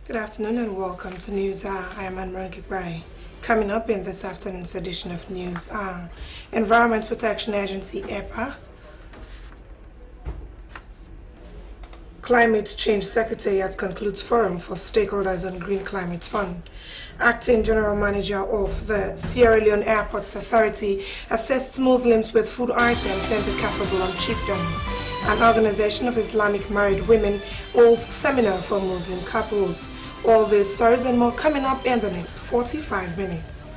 Good afternoon and welcome to News Hour. I am Gegbai. Coming up in this afternoon's edition of News Hour, Environment Protection Agency EPA, Climate Change Secretariat concludes forum for stakeholders on Green Climate Fund. Acting General Manager of the Sierra Leone Airports Authority assists Muslims with food items in the Kafabulon Chiefdom. An organization of Islamic married women holds seminar for Muslim couples. All these stories and more coming up in the next 45 minutes.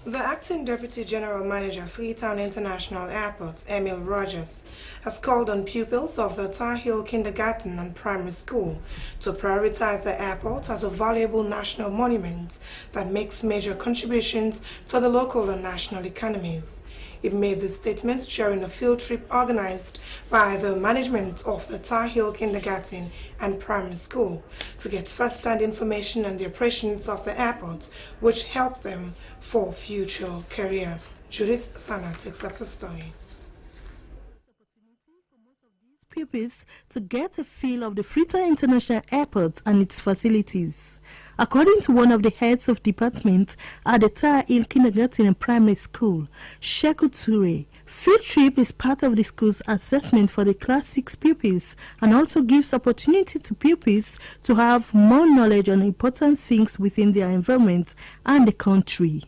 The Acting Deputy General Manager, Freetown International Airport, Emil Rogers, has called on pupils of the Tar Heel Kindergarten and Primary School to prioritize the airport as a valuable national monument that makes major contributions to the local and national economies. It made the statement during a field trip organized by the management of the Tar Heel Kindergarten and Primary School to get first-hand information on the operations of the airport, which helped them for future career. Judith Sana takes up the story. Pupils to get a feel of the Freetown International Airport and its facilities. According to one of the heads of department at the Tar Heel Kindergarten and Primary School, Sheku Ture, field trip is part of the school's assessment for the Class 6 pupils and also gives opportunity to pupils to have more knowledge on important things within their environment and the country.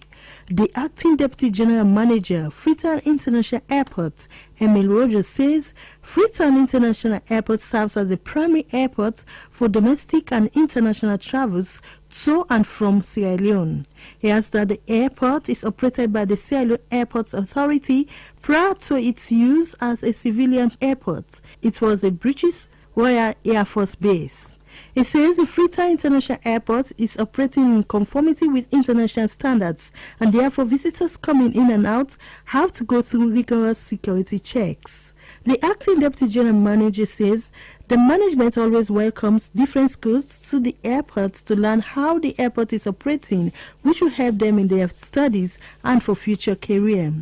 The Acting Deputy General Manager, Freetown International Airport, Emil Rogers, says Freetown International Airport serves as the primary airport for domestic and international travels to and from Sierra Leone. He adds that the airport is operated by the Sierra Leone Airports Authority prior to its use as a civilian airport. It was a British Royal Air Force base. It says the Freetown International Airport is operating in conformity with international standards, and therefore visitors coming in and out have to go through rigorous security checks. The Acting Deputy General Manager says the management always welcomes different schools to the airport to learn how the airport is operating, which will help them in their studies and for future career.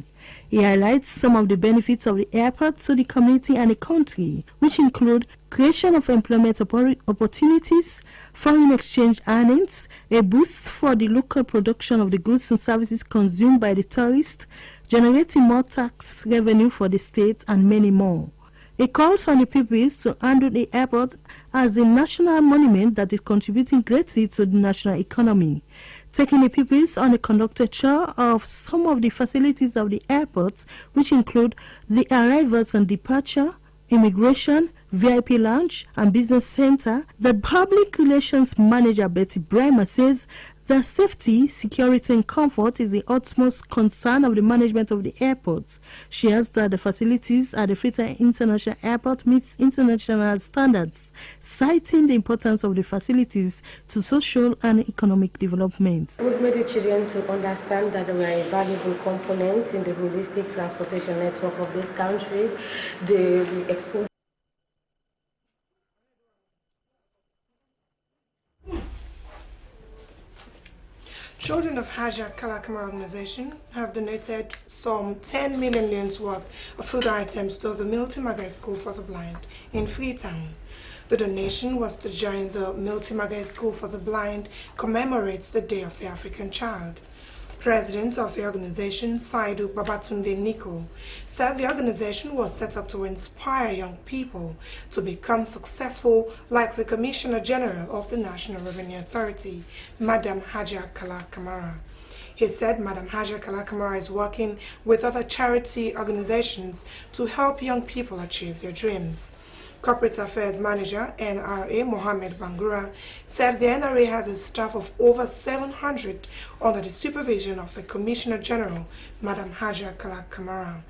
He highlights some of the benefits of the airport to the community and the country, which include creation of employment opportunities, foreign exchange earnings, a boost for the local production of the goods and services consumed by the tourists, generating more tax revenue for the state, and many more. It calls on the pupils to handle the airport as a national monument that is contributing greatly to the national economy. Taking the pupils on a conducted tour of some of the facilities of the airport, which include the arrivals and departure, immigration, VIP lounge, and business center, the public relations manager Betty Bremer says the safety, security, and comfort is the utmost concern of the management of the airport. She adds that the facilities at the Freetown International Airport meets international standards, citing the importance of the facilities to social and economic development. We've made the children to understand that we are a valuable component in the holistic transportation network of this country. We expose Children of Haja Kalakama organization have donated some 10 million leones worth of food items to the Miltimagai School for the Blind in Freetown. The donation was to join the Miltimagai School for the Blind commemorates the Day of the African Child. President of the organization, Saidu Babatunde Nico, said the organization was set up to inspire young people to become successful like the Commissioner General of the National Revenue Authority, Madam Haja Kala Kamara. He said Madam Haja Kala Kamara is working with other charity organizations to help young people achieve their dreams. Corporate Affairs Manager, NRA, Mohammed Bangura, said the NRA has a staff of over 700 under the supervision of the Commissioner General, Madam Haja Kala Kamara.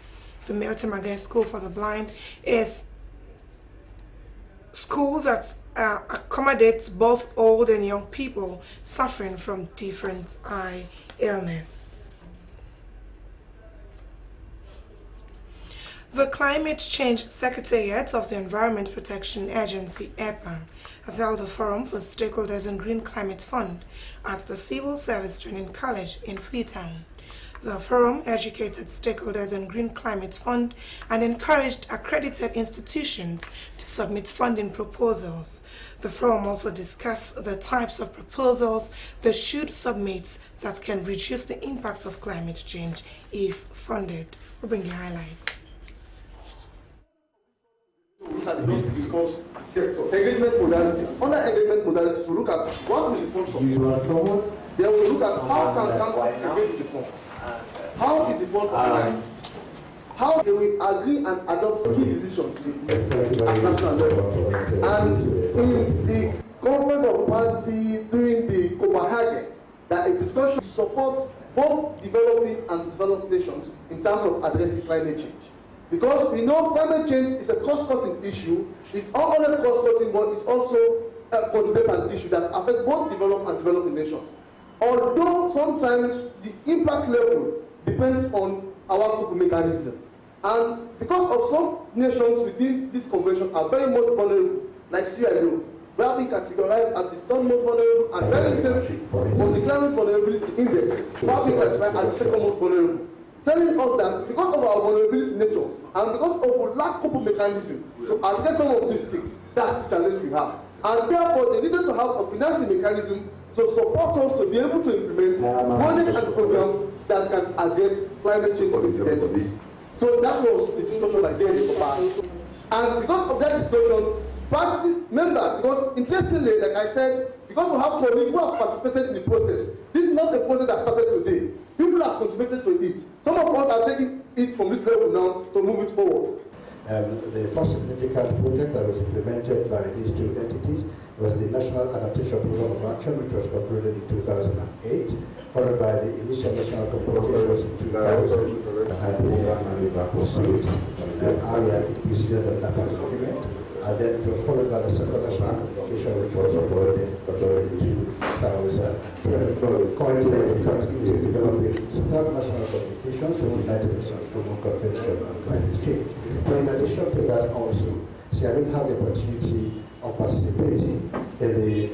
The Miltimagai School for the Blind is school that accommodates both old and young people suffering from different eye illness. The Climate Change Secretariat of the Environment Protection Agency, EPA, has held a forum for stakeholders in Green Climate Fund at the Civil Service Training College in Freetown. The forum educated stakeholders in Green Climate Fund and encouraged accredited institutions to submit funding proposals. The forum also discussed the types of proposals they should submit that can reduce the impact of climate change if funded. We'll bring you highlights. Discuss sector engagement modalities. Under engagement modalities, we look at what will the fund support. Then we look at how can councils engage the fund. How is the fund organized? How they will agree and adopt key decisions at national level. And in the conference of party during the Copenhagen, that a discussion to support both developing and developed nations in terms of addressing climate change. Because we know climate change is a cost-cutting issue. It's not only cost-cutting, but it's also a continental issue that affects both developed and developing nations. Although sometimes the impact level depends on our coping mechanism. And because of some nations within this convention are very much vulnerable, like Sierra Leone, where we categorize as the third most vulnerable and very recently on the Climate Vulnerability Index, where we classify as the second most vulnerable. Telling us that because of our vulnerability natures and because of our lack of mechanism to address some of these things, that's the challenge we have. And therefore, they needed to have a financing mechanism to support us to be able to implement projects and programs that can address climate change incidences. So that was the discussion like this. And because of that discussion, party members, because interestingly, like I said, because we have colleagues who have participated in the process, this is not a process that started today. People have contributed to it. Some of us are taking it from this level now to move it forward. The first significant project that was implemented by these two entities was the National Adaptation Program of Action, which was concluded in 2008, followed by the initial national communications in 2006. Earlier, it preceded the NAPA's document. And then it was followed by the second national communication, which was awarded in 2012. Currently, the country is developing its third national communications to the United Nations Global Convention on Climate Change. But in addition to that also, Sierra Leone had the opportunity of participating in the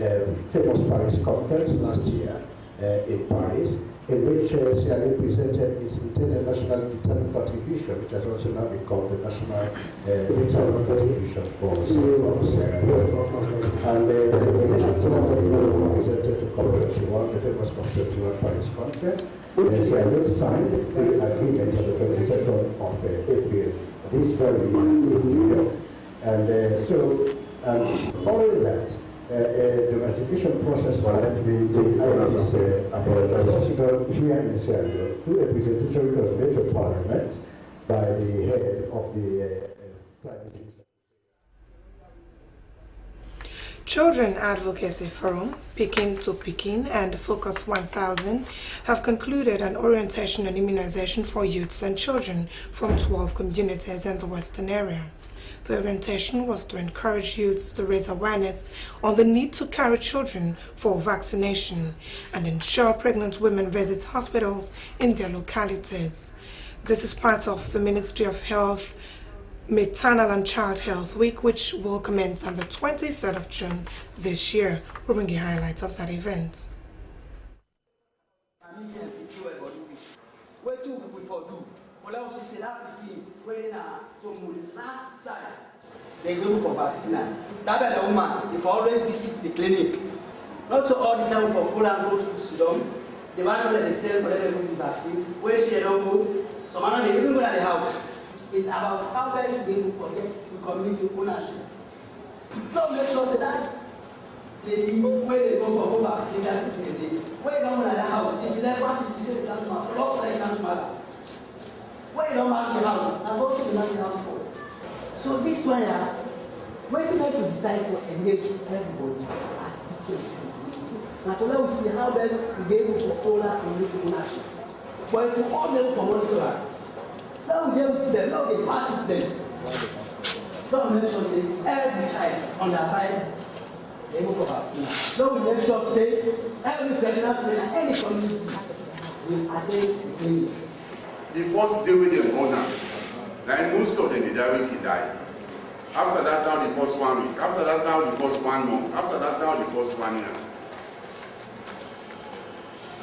famous Paris conference last year in Paris, in which Sierra Leone presented its internationally determined contribution, which has also now become the national determined contribution for Sierra Leone. And the delegation presented to COP21, the famous COP21 Paris conference. Sierra Leone signed the agreement on the 22nd of April this very year in New York. And following that, domestication process was considered here in Sierra Leone through a presentation which was made to Parliament by the head of the climate change. Children Advocacy Forum, Peking to Peking, and Focus 1000 have concluded an orientation and immunization for youths and children from 12 communities in the Western area. The orientation was to encourage youths to raise awareness on the need to carry children for vaccination and ensure pregnant women visit hospitals in their localities. This is part of the Ministry of Health Maternal and Child Health Week, which will commence on the 23rd of June this year. We'll bring you highlights of that event. They go for vaccine. That a woman, if always visit the clinic, not so all the time for full and good food syndrome. The man that they sell for them to vaccine, where she don't go, so man they even go at the house. It's about how best to be able to forget the community ownership. Don't make sure that they where they go for home vaccine, where they don't go at the house, if you let one people say can't matter, lock like can't matter. Where you don't mark the house, and go to the house for. So this one, when you have to decide for engage everybody, now so we see how best we be able to follow community ownership. But if we all them for monitor, now we deal with them, now they pass with them. Don't mention say every child under 5 they go for vaccine. So we make sure say every pregnant woman in any community will attend the clinic. The first day with them honor, like most of them, they die. After that, now the first 1 week. After that, now the first 1 month. After that, now the first 1 year.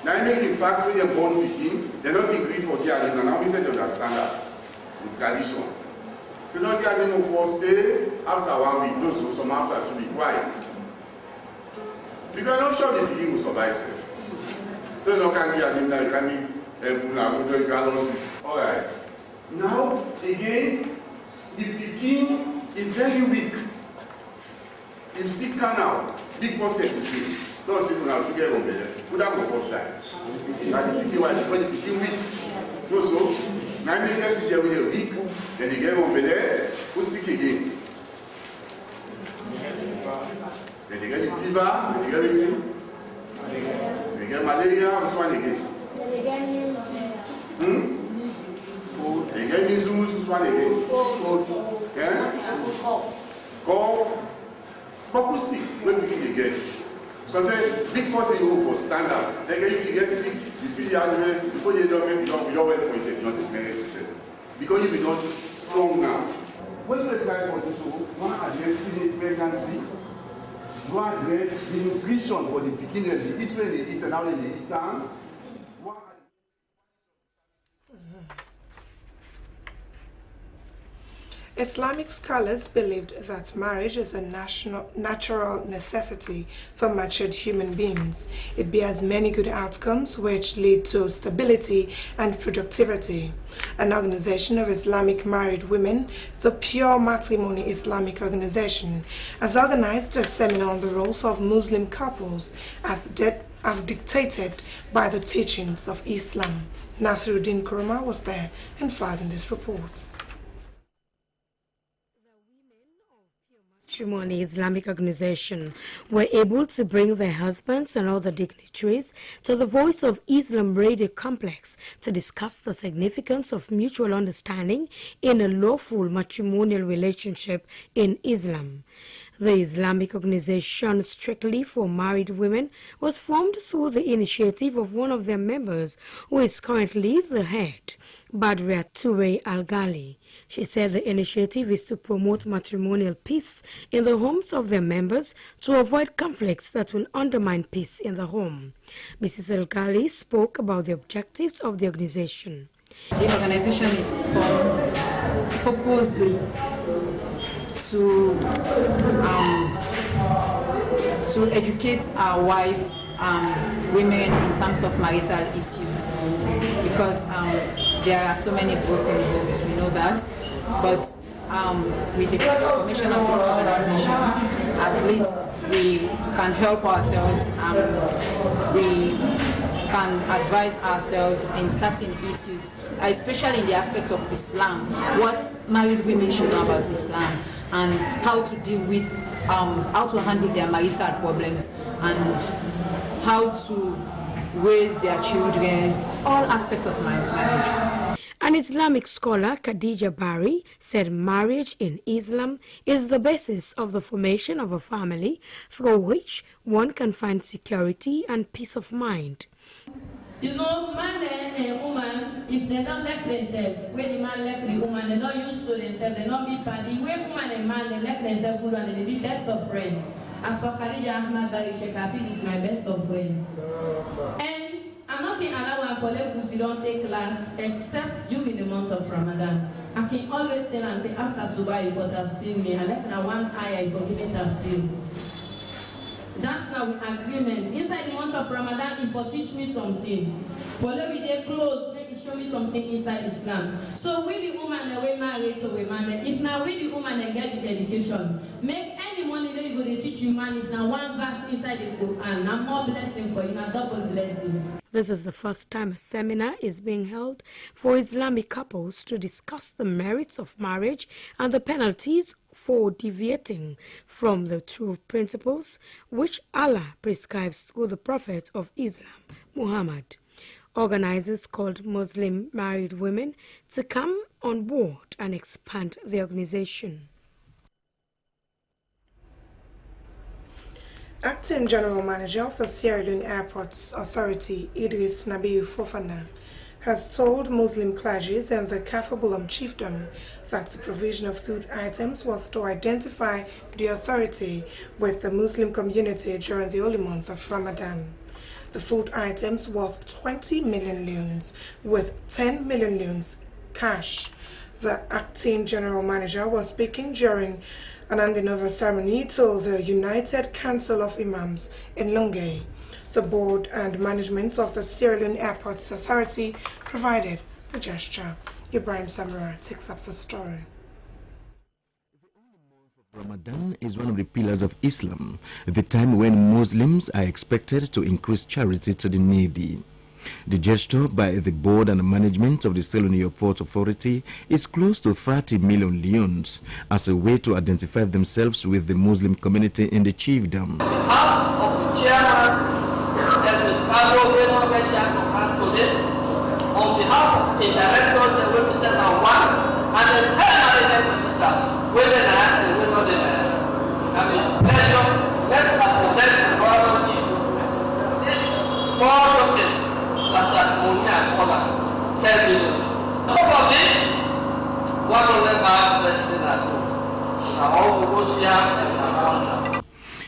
Now, I make in fact when you're born begin, they don't agree for the and now we say to understand that with tradition. So don't get them for stay after 1 week, no, so some after 2 weeks. Why? Because I'm not sure the begin will survive safe. Don't know can get them like can losses. Alright. Now again, the begin is very weak. If sick now, big percent begin. Don't say now to get on there. Put that go first time. And the begin when the begin weak. No so. Now they get there with a week, then they get on there, who sick again. Then they get the fever, then they get everything. They get malaria, what's one again? They get measles, what's one again? Yeah? Cough. But who sick? When begin they get? Sometimes big person you go for stand up. Then if you get sick, you feel the argument before you don't make you wait for yourself, not take medicine. Because you be not strong now. When you try for this, one address the pregnancy, one address the nutrition for the beginning, the eat when they eat and how they eat time. Islamic scholars believed that marriage is a natural necessity for matured human beings. It bears many good outcomes which lead to stability and productivity. An organization of Islamic married women, the Pure Matrimony Islamic Organization, has organized a seminar on the roles of Muslim couples as dictated by the teachings of Islam. Nasiruddin Kurma was there and filed in this report. Matrimony Islamic Organization were able to bring their husbands and other dignitaries to the Voice of Islam radio complex to discuss the significance of mutual understanding in a lawful matrimonial relationship in Islam. The Islamic Organization Strictly for Married Women was formed through the initiative of one of their members, who is currently the head, Badria Toure Al-Ghali. She said the initiative is to promote matrimonial peace in the homes of their members to avoid conflicts that will undermine peace in the home. Mrs. Al-Ghali spoke about the objectives of the organization. The organization is formed purposely to educate our wives, women in terms of marital issues, because there are so many broken homes, we know that, but with the formation of this organization, at least we can help ourselves, we can advise ourselves in certain issues, especially in the aspects of Islam, what married women should know about Islam, and how to deal with, how to handle their marital problems, and how to raise their children, all aspects of marriage. An Islamic scholar, Khadija Bari, said marriage in Islam is the basis of the formation of a family through which one can find security and peace of mind. You know, man and woman, if they don't like themselves, when the man left the woman, they don't use to themselves, they don't be party. When woman and man, they like themselves good and they be best of friends. As for Khadija Ahmad Bari Shekafi, is my best of friend. And I'm not going to allow one for them to don't take class except during the month of Ramadan. I can always tell and say after Subah you thought I've seen me, I left now one eye I forgive it I've seen. That's our agreement. Inside the month of Ramadan, if you teach me something, for let me day close, make it show me something inside Islam. So we the woman that we married to a man, if now we the woman that get the education, make any money that you go to teach you man, if now one verse inside the Quran, now more blessing for you, now double blessing. This is the first time a seminar is being held for Islamic couples to discuss the merits of marriage and the penalties for deviating from the true principles which Allah prescribes through the Prophet of Islam, Muhammad. Organizers called Muslim married women to come on board and expand the organization. Acting General Manager of the Sierra Leone Airports Authority, Idris Nabiu Fofana, has told Muslim clergies and the Kafabulam chiefdom that the provision of food items was to identify the authority with the Muslim community during the holy month of Ramadan. The food items worth 20 million loons, with 10 million loons cash. The acting general manager was speaking during an handing over ceremony to the United Council of Imams in Lungay. The board and management of the Sierra Leone Airports Authority provided the gesture. Ibrahim Samara takes up the story. Ramadan is one of the pillars of Islam, the time when Muslims are expected to increase charity to the needy. The gesture by the board and management of the Sierra Leone Airport Authority is close to 30 million leones as a way to identify themselves with the Muslim community in the chiefdom. On behalf of the chairman, on behalf of the directors, the representative of one, and the entire management staff, whether they are and whether they are. I mean, let us present the royal chief. This small document, that's money and color, 10 million. On top of this, one of them are president at home. Now all negotiate and contract.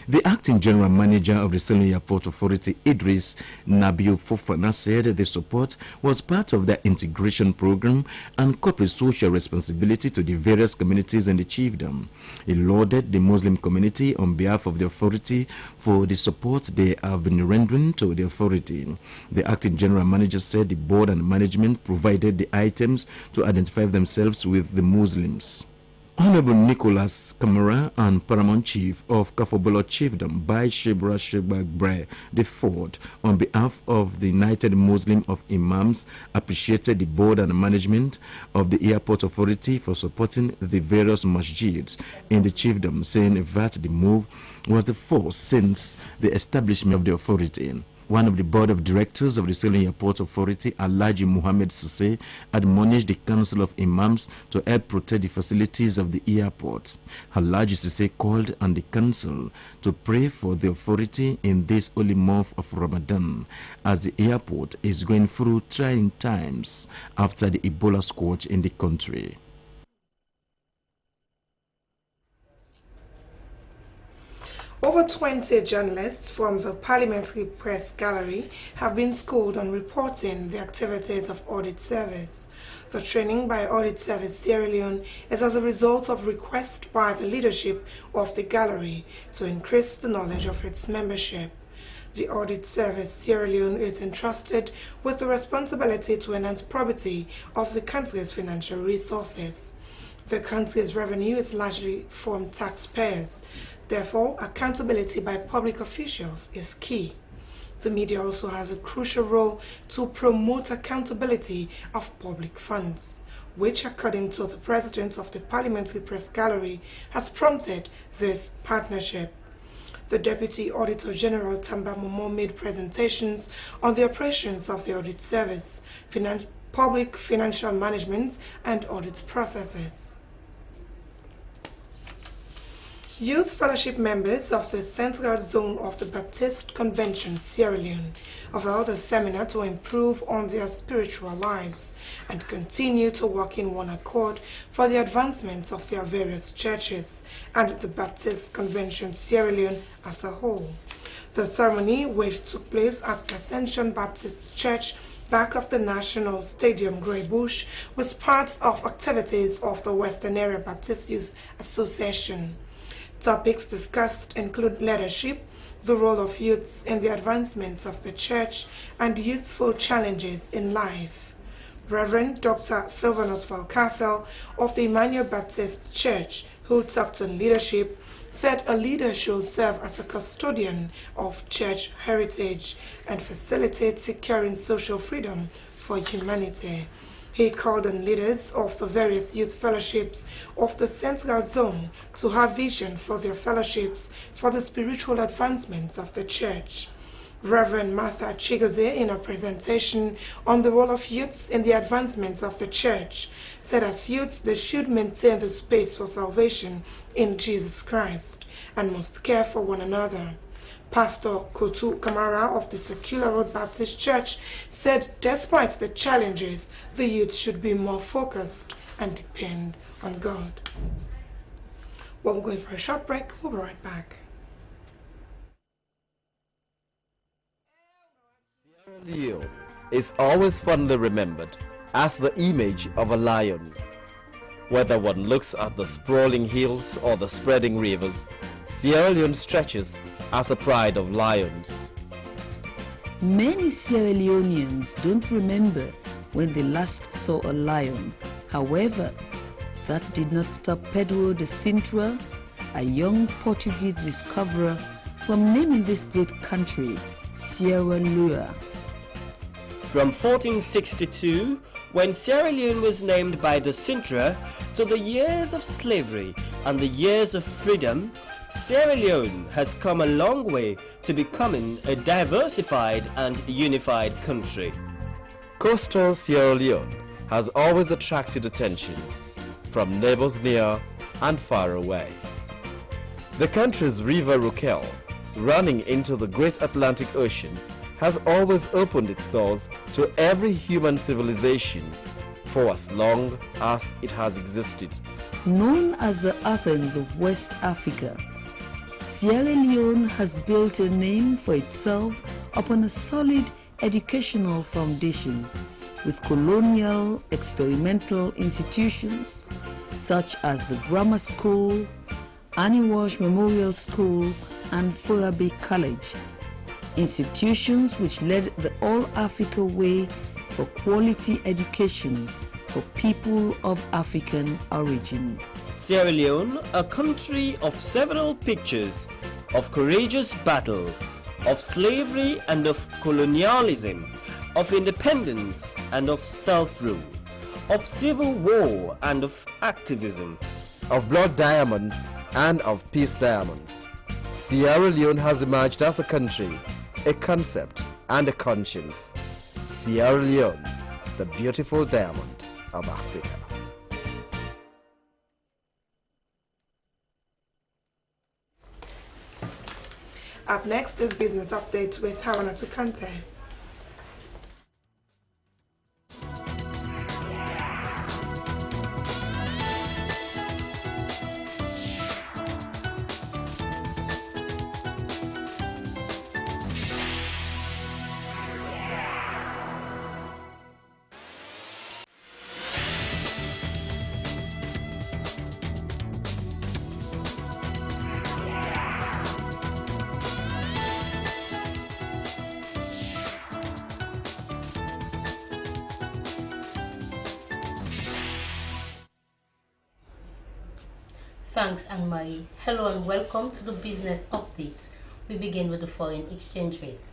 The acting general manager of the Sierra Leone Airport Authority, Idris Nabiu Fofana, said the support was part of their integration program and corporate social responsibility to the various communities in the chiefdom. He lauded the Muslim community on behalf of the authority for the support they have been rendering to the authority. The acting general manager said the board and management provided the items to identify themselves with the Muslims. Honorable Nicholas Kamara and Paramount Chief of Kafobolo Chiefdom by Shebra Gegbai IV, on behalf of the United Muslim of Imams, appreciated the board and management of the Airport Authority for supporting the various masjids in the chiefdom, saying that the move was the first since the establishment of the authority. One of the board of directors of the Sierra Leone Airport Authority, Alhaji Muhammad Sise, admonished the Council of Imams to help protect the facilities of the airport. Alhaji Sise called on the council to pray for the authority in this holy month of Ramadan, as the airport is going through trying times after the Ebola scourge in the country. Over 20 journalists from the Parliamentary Press Gallery have been schooled on reporting the activities of Audit Service. The training by Audit Service Sierra Leone is as a result of request by the leadership of the gallery to increase the knowledge of its membership. The Audit Service Sierra Leone is entrusted with the responsibility to enhance probity of the country's financial resources. The country's revenue is largely from taxpayers. Therefore, accountability by public officials is key. The media also has a crucial role to promote accountability of public funds, which, according to the president of the Parliamentary Press Gallery, has prompted this partnership. The Deputy Auditor General Tamba Momo made presentations on the operations of the audit service, public financial management, and audit processes. Youth Fellowship members of the Central Zone of the Baptist Convention, Sierra Leone, have held a seminar to improve on their spiritual lives and continue to work in one accord for the advancement of their various churches and the Baptist Convention, Sierra Leone as a whole. The ceremony, which took place at the Ascension Baptist Church, back of the National Stadium, Grey Bush, was part of activities of the Western Area Baptist Youth Association. Topics discussed include leadership, the role of youths in the advancement of the church, and youthful challenges in life. Reverend Dr. Sylvanus Valcastle of the Emmanuel Baptist Church, who talked on leadership, said a leader should serve as a custodian of church heritage and facilitate securing social freedom for humanity. He called on leaders of the various youth fellowships of the Central Zone to have vision for their fellowships for the spiritual advancements of the church. Reverend Martha Chigozie, in a presentation on the role of youths in the advancements of the church, said as youths they should maintain the space for salvation in Jesus Christ and must care for one another. Pastor Kotu Kamara of the Secular Road Baptist Church said despite the challenges, the youth should be more focused and depend on God. Well, we're going for a short break. We'll be right back. Sierra Leone is always fondly remembered as the image of a lion. Whether one looks at the sprawling hills or the spreading rivers, Sierra Leone stretches as a pride of lions. Many Sierra Leoneans don't remember when they last saw a lion. However, that did not stop Pedro de Sintra, a young Portuguese discoverer, from naming this great country Sierra Leone. From 1462, when Sierra Leone was named by de Sintra, to the years of slavery and the years of freedom, Sierra Leone has come a long way to becoming a diversified and unified country. Coastal Sierra Leone has always attracted attention from neighbors near and far away. The country's river Rukel, running into the great Atlantic Ocean, has always opened its doors to every human civilization for as long as it has existed. Known as the Athens of West Africa, Sierra Leone has built a name for itself upon a solid educational foundation with colonial experimental institutions such as the Grammar School, Annie Walsh Memorial School, and Forabe College, institutions which led the All-Africa way for quality education for people of African origin. Sierra Leone, a country of several pictures, of courageous battles, of slavery and of colonialism, of independence and of self-rule, of civil war and of activism, of blood diamonds and of peace diamonds. Sierra Leone has emerged as a country, a concept and a conscience. Sierra Leone, the beautiful diamond of Africa. Up next is Business Update with Hawana Tukante. Thanks, Anne-Marie. Hello and welcome to the Business Update. We begin with the foreign exchange rates.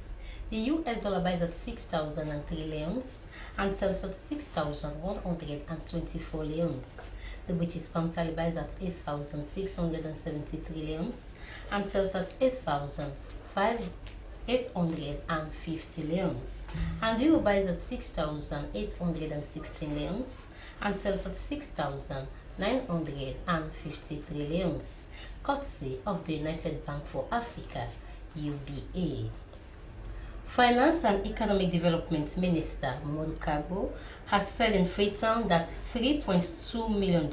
The US dollar buys at 6,003 leons and sells at 6,124 leons. The British pound sterling buys at 8,673 leons and sells at 8,850 leons. And the euro buys at 6,816 leons and sells at 6,953 leons, courtesy of the United Bank for Africa, UBA. Finance and Economic Development Minister Modu Kabo has said in Freetown that $3.2 million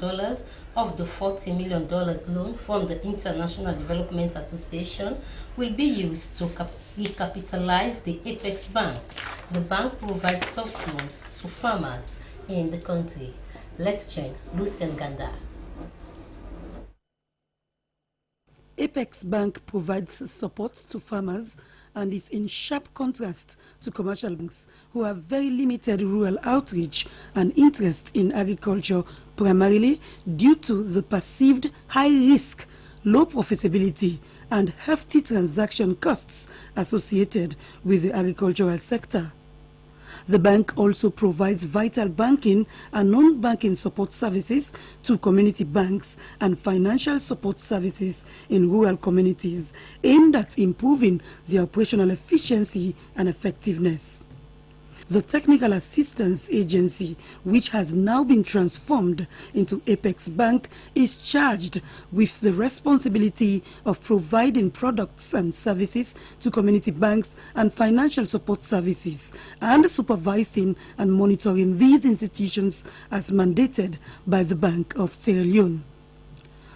of the $40 million loan from the International Development Association will be used to recapitalize the Apex Bank. The bank provides soft loans to farmers in the country. Let's check Lucien Ganda. Apex Bank provides support to farmers and is in sharp contrast to commercial banks who have very limited rural outreach and interest in agriculture, primarily due to the perceived high risk, low profitability and hefty transaction costs associated with the agricultural sector. The bank also provides vital banking and non-banking support services to community banks and financial support services in rural communities aimed at improving their operational efficiency and effectiveness. The Technical Assistance Agency, which has now been transformed into Apex Bank, is charged with the responsibility of providing products and services to community banks and financial support services, and supervising and monitoring these institutions as mandated by the Bank of Sierra Leone.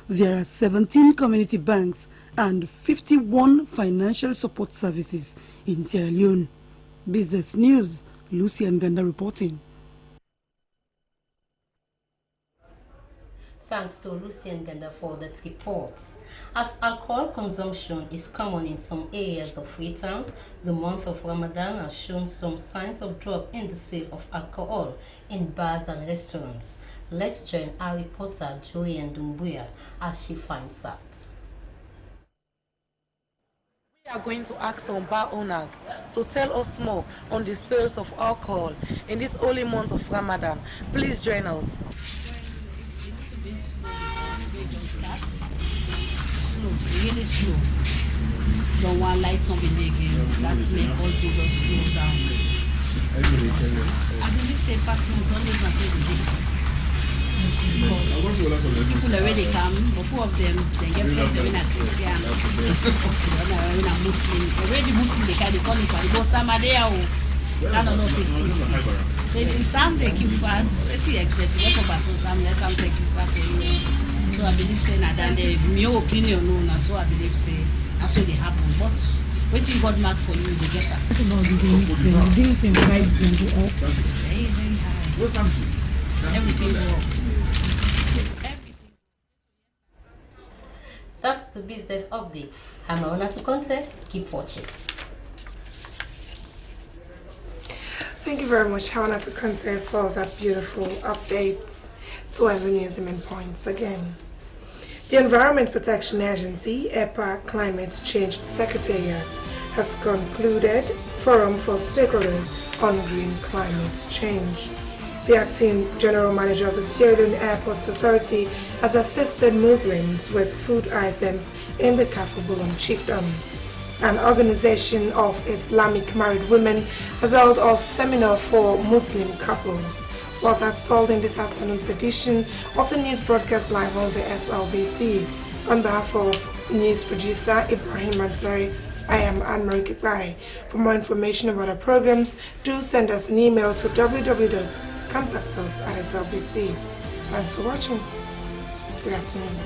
There are 17 community banks and 51 financial support services in Sierra Leone. Business News, Lucy Nganda reporting. Thanks to Lucy Nganda for that report. As alcohol consumption is common in some areas of Freetown, the month of Ramadan has shown some signs of drop in the sale of alcohol in bars and restaurants. Let's join our reporter Joey Ndumbuya as she finds out. We are going to ask some bar owners to tell us more on the sales of alcohol in this holy month of Ramadan. Please join us. A little bit slow because we just start. Slow, really slow. Don't want light something again. That's make all to just slow down. I believe say fast months always not so big. Because people already come, but two of them, they get friends, they're in a Christian, they're in a Muslim. Already Muslim, they call it, but some are there who cannot take two. So if it's some take you fast, let's see, expect you go back to some, let some take you fast. So I believe saying that my opinion, no, so I believe say that's what they happen. But waiting God mark for you, they get up. The dancing price will go up. Very, very high. Everything will up. That's the business update. I'm Maona to contact. Keep watching. Thank you very much, Hawana to contact, for that beautiful update to the news main points again. The Environment Protection Agency, EPA Climate Change Secretariat, has concluded Forum for Stakeholders on Green Climate Change. The acting general manager of the Sierra Leone Airports Authority has assisted Muslims with food items in the Kafubulum Chiefdom. An organization of Islamic married women has held a seminar for Muslim couples. Well, that's all in this afternoon's edition of the news broadcast live on the SLBC. On behalf of news producer Ibrahim Ansari, I am Anne-Marie Gegbai. For more information about our programs, do send us an email to www.contactus@slbc. Thanks for watching. Good afternoon.